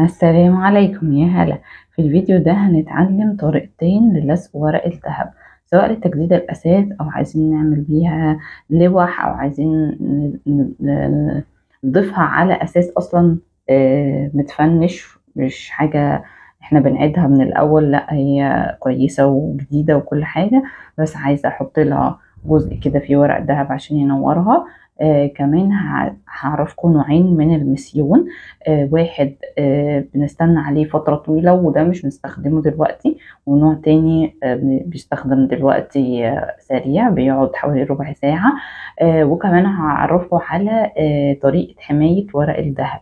السلام عليكم يا هلا. في الفيديو ده هنتعلم طريقتين للزق ورق الذهب، سواء لتجديد الأساس أو عايزين نعمل بيها لوح، أو عايزين نضيفها على أساس أصلا متفنش، مش حاجة احنا بنعيدها من الأول، لا هي كويسة وجديدة وكل حاجة، بس عايزة أحط لها جزء كده فيه ورق ذهب عشان ينورها. كمان هعرفكم نوعين من المسيون. واحد بنستنى عليه فترة طويلة وده مش بنستخدمه دلوقتي، ونوع تاني بيستخدم دلوقتي سريع بيقعد حوالي ربع ساعة. وكمان هعرفكم على طريقة حماية ورق الذهب.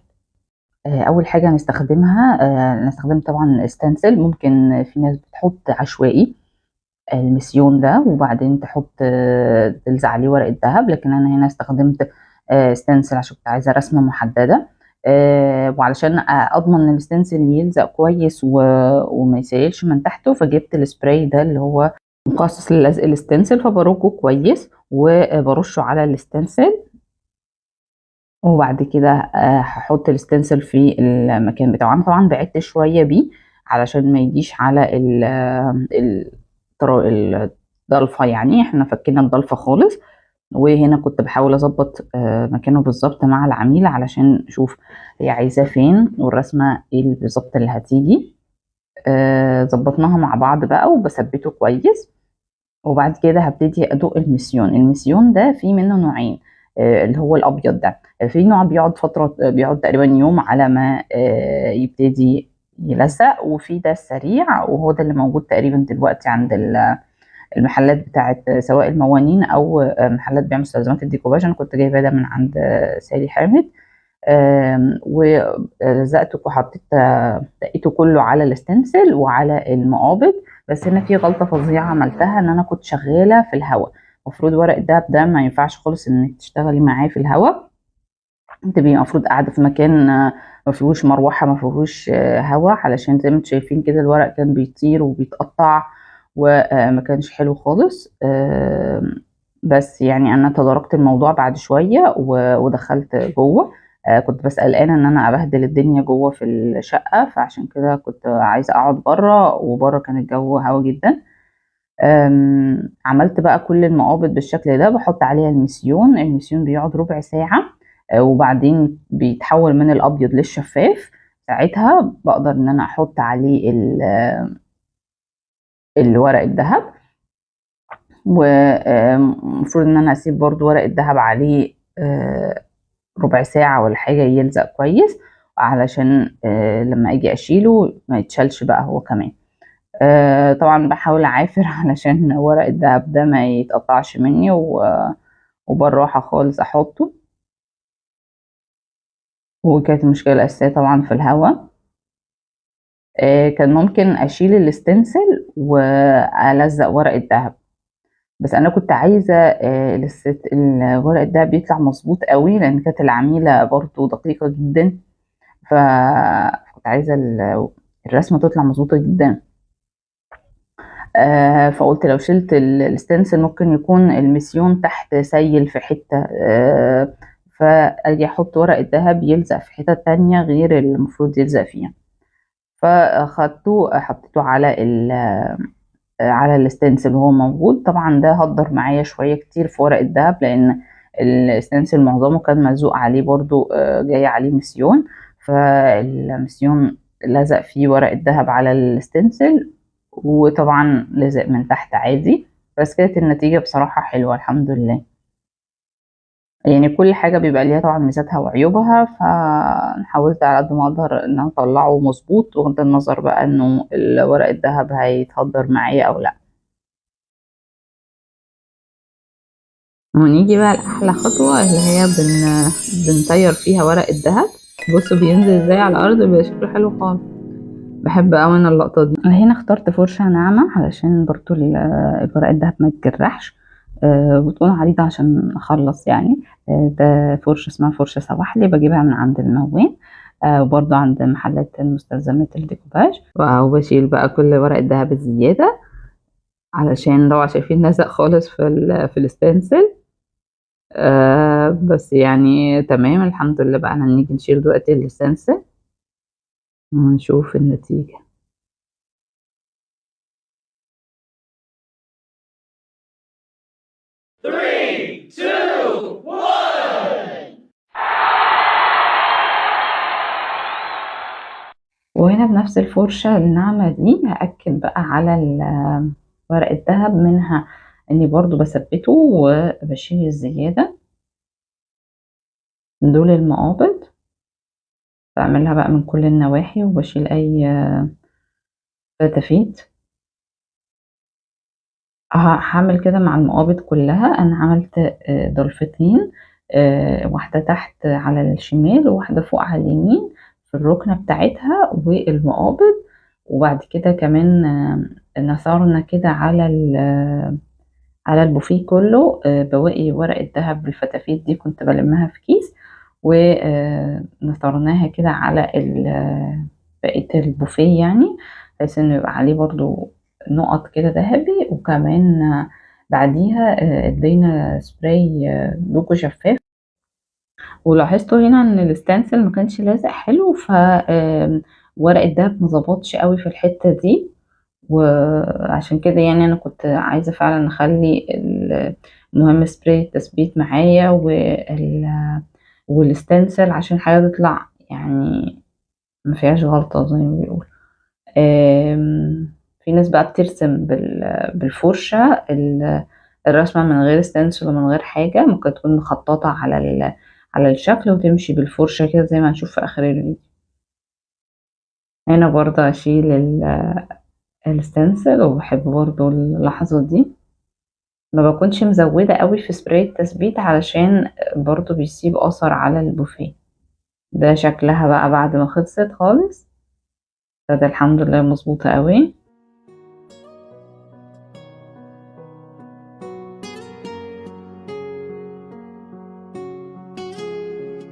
أول حاجة هنستخدمها، نستخدم طبعا ستانسل. ممكن في ناس بتحط عشوائي المسيون ده وبعدين تحط تلزق عليه ورق الذهب، لكن انا هنا استخدمت ستنسل عشان كنت عايزه رسمه محدده. وعلشان اضمن ان الستنسل يلزق كويس وما يسيلش من تحته، فجبت السبراي ده اللي هو مخصص للزق الستنسل، فبرجه كويس وبرشه على الستنسل. وبعد كده هحط الستنسل في المكان بتاعه. انا طبعا بعدت شويه بيه علشان ما يجيش على الضلفه، يعني احنا فكينا الضلفه خالص. وهنا كنت بحاول اظبط مكانه بالظبط مع العميله علشان اشوف هي عايزاه فين والرسمه ايه بالظبط اللي هتيجي. ظبطناها مع بعض بقى وبثبته كويس. وبعد كده هبتدي ادوق المسيون ده في منه نوعين. اللي هو الابيض ده، في نوع بيقعد فتره، بيقعد تقريبا يوم على ما يبتدي يلزق، وفي ده السريع وهو ده اللي موجود تقريبا دلوقتي عند المحلات بتاعت سواء الموانين او محلات بيع مستلزمات الديكوباج. انا كنت جايباه ده من عند سالي حامد. ولزقته وحطيت دقيته كله على الستنسل وعلى المقابض. بس هنا في غلطة فظيعة عملتها، ان انا كنت شغالة في الهواء. المفروض ورق الدهب ده ما ينفعش خالص انك تشتغلي معاه في الهواء. انت بيبقى المفروض قاعدة في مكان ما فيهوش مروحة، ما فيهوش هواء، علشان زي ما انتم شايفين كده الورق كان بيطير وبيتقطع وما كانش حلو خالص. بس يعني انا تداركت الموضوع بعد شوية ودخلت جوه. كنت بس قلقانة ان انا ابهدل الدنيا جوه في الشقة، فعشان كده كنت عايزة اقعد بره، وبره كان الجو هوا جدا. عملت بقى كل المقابض بالشكل ده، بحط عليها المسيون بيقعد ربع ساعة. وبعدين بيتحول من الابيض للشفاف. ساعتها بقدر ان انا احط عليه الورق الذهب. ومفروض ان انا اسيب برضو ورق الذهب عليه ربع ساعة ولا حاجة يلزق كويس، علشان لما اجي اشيله ما يتشالش بقى هو كمان. طبعا بحاول اعافر علشان ورق الدهب ده ما يتقطعش مني، وبالراحة خالص احطه. وكانت المشكلة الأساسية طبعا في الهواء. كان ممكن اشيل الستنسل والزق ورق الدهب، بس انا كنت عايزة الورق الدهب يطلع مظبوط قوي، لان كانت العميلة برضو دقيقة جدا. فكنت عايزة الرسمة تطلع مظبوطة جدا. فقلت لو شلت الستنسل ممكن يكون المسيون تحت سيل في حتة. فأجي أحط ورق الذهب يلزق في حتة تانية غير اللي المفروض يلزق فيها. فأخدته حطيته على الستنسل وهو موجود. طبعا ده هدر معايا شوية كتير في ورق الذهب، لأن الستنسل معظمه كان ملزوق عليه برضو جاي عليه مسيون. فالمسيون لزق فيه ورق الذهب على الستنسل، وطبعا لزق من تحت عادي. بس كانت النتيجة بصراحة حلوة الحمد لله. يعني كل حاجة بيبقى ليها طبعا ميزاتها وعيوبها، فحاولت على قد ما اقدر ان انا اطلعه مظبوط، بغض النظر بقى انه الورق الذهب هيتهدر معايا او لا. ونيجي بقى لأحلى خطوة اللي هي بنطير فيها ورق الذهب. بصوا بينزل ازاي على الأرض، بيبقى شكله حلو خالص. بحب أوي أنا اللقطة دي. أنا هنا اخترت فرشة ناعمة علشان برضو الورق الدهب ما يتجرحش. وتكون عريضة عشان أخلص يعني. ده فرشة اسمها فرشة سواحلي، بجيبها من عند الموين. وبرضو عند محلات المستلزمات الديكوباج. وبشيل بقى كل ورق الدهب الزيادة، علشان لو شايفين لزق خالص في الستنسل. بس يعني تمام الحمد لله. بقى هنيجي نشيل دلوقتي الستنسل. ونشوف النتيجة. وهنا بنفس الفرشة الناعمة دي هأكد بقى على ورق الدهب، منها اني برضو بثبته وبشيل الزيادة. دول المقابض بعملها بقى من كل النواحي وبشيل اي فتافيت. هعمل كده مع المقابض كلها. انا عملت ضلفتين، واحدة تحت على الشمال وواحدة فوق على اليمين في الركنة بتاعتها والمقابض. وبعد كده كمان نثرنا كده على البوفيه كله بواقي ورق الدهب بالفتافيت دي، كنت بلمها في كيس ونثرناها كده على بقية البوفيه، يعني بحيث انه يبقى عليه برضو نقط كده ذهبي. وكمان بعديها ادينا سبراي لوكو شفاف. ولاحظتوا هنا ان الستانسل ما كانش لازق حلو، ف ورق الدهب مظبطش قوي في الحتة دي، وعشان كده يعني انا كنت عايزة فعلا اخلي المهم سبراي التثبيت معايا والستانسل عشان حاجة تطلع يعني ما فيهاش غلطة زي ما بيقول. في ناس بقى بترسم بالفرشة الرسمة من غير ستانسل ومن غير حاجة، ممكن تكون مخططة على الشكل وتمشي بالفرشة كده زي ما هنشوف في آخر الفيديو. هنا برضه أشيل الستانسل، وبحب برضه اللحظة دي ما بكونش مزودة قوي في سبراي التثبيت علشان برضه بيسيب أثر على البوفيه. ده شكلها بقى بعد ما خلصت خالص، فده الحمد لله مظبوطة قوي.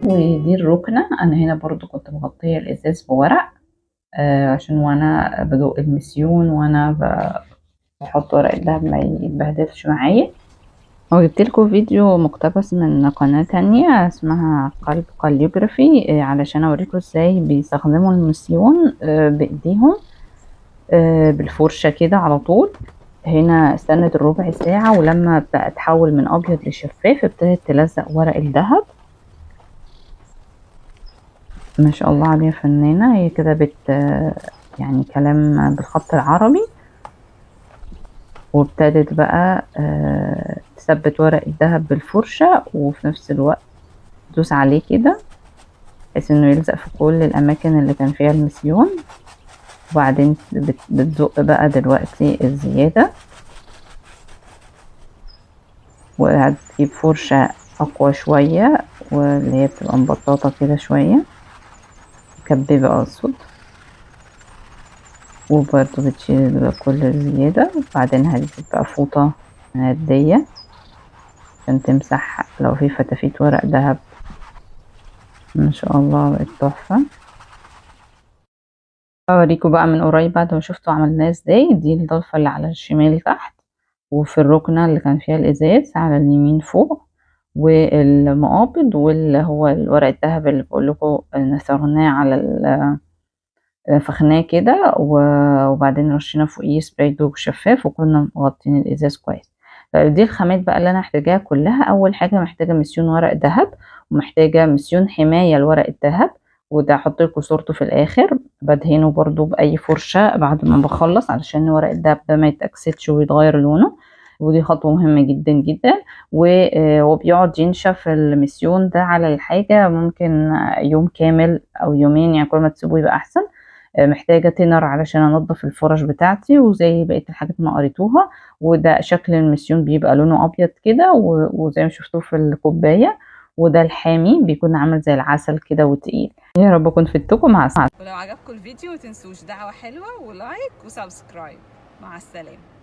ودي الركنة. انا هنا برضو كنت مغطية الازاز بورق عشان وانا بدوق المسيون وانا بحط ورق الدهب ما يتبهدلش معايا. وجبت لكم فيديو مقتبس من قناة تانية اسمها قلب كاليوجرافي علشان اوريكم ازاي بيستخدموا المسيون بايديهم بالفرشة كده على طول. هنا استنت الربع ساعة، ولما تحول من ابيض لشفاف ابتدت تلزق ورق الدهب. ما شاء الله عليها فنانة. هي كده يعني كلام بالخط العربي، وابتدت بقى تثبت ورق الدهب بالفرشة وفي نفس الوقت تدوس عليه كده بحيث انه يلزق في كل الاماكن اللي كان فيها المسيون. وبعدين بتزق بقى دلوقتي الزيادة، وهتجيب فرشة اقوى شوية واللي هي بتبقى مبططة كده شوية مكببة اقصد، وبرضو بتشيل كل الزيادة. وبعدين هتجيب بقى فوطة معدية عشان تمسح لو في فتافيت ورق دهب. ما شاء الله بقت تحفة. اوريكم بقى من قريب بعد ما شفتوا عملناه ازاي. دي الضلفة اللي على الشمال تحت، وفي الركنة اللي كان فيها الازاز على اليمين فوق، والمقابض واللي هو الورق الدهب اللي بقول لكم نثرناه على فخناه كده، وبعدين رشينا فوقيه سبراي دوب شفاف وكنا مغطين الازاز كويس. دي الخامات بقى اللي انا محتاجاها كلها. اول حاجه محتاجه مسيون ورق دهب، ومحتاجه مسيون حمايه لورق الدهب، وده هحط لكم صورته في الاخر. بدهنه برضو باي فرشه بعد ما بخلص علشان ورق الدهب ده ما يتاكسدش ويتغير لونه، ودي خطوه مهمه جدا جدا. وبيقعد ينشف المسيون ده على الحاجه ممكن يوم كامل او يومين، يعني كل ما تسيبوه يبقى احسن. محتاجة تنر علشان انضف الفرش بتاعتي وزي بقية الحاجات ما قريتوها. وده شكل المسيون بيبقى لونه ابيض كده وزي ما شفتوه في الكوباية. وده الحامي بيكون عامل زي العسل كده وتقيل. يا رب اكون فدتكم. مع السلامة. ولو عجبكم الفيديو متنسوش دعوة حلوة ولايك وسبسكرايب. مع السلامة.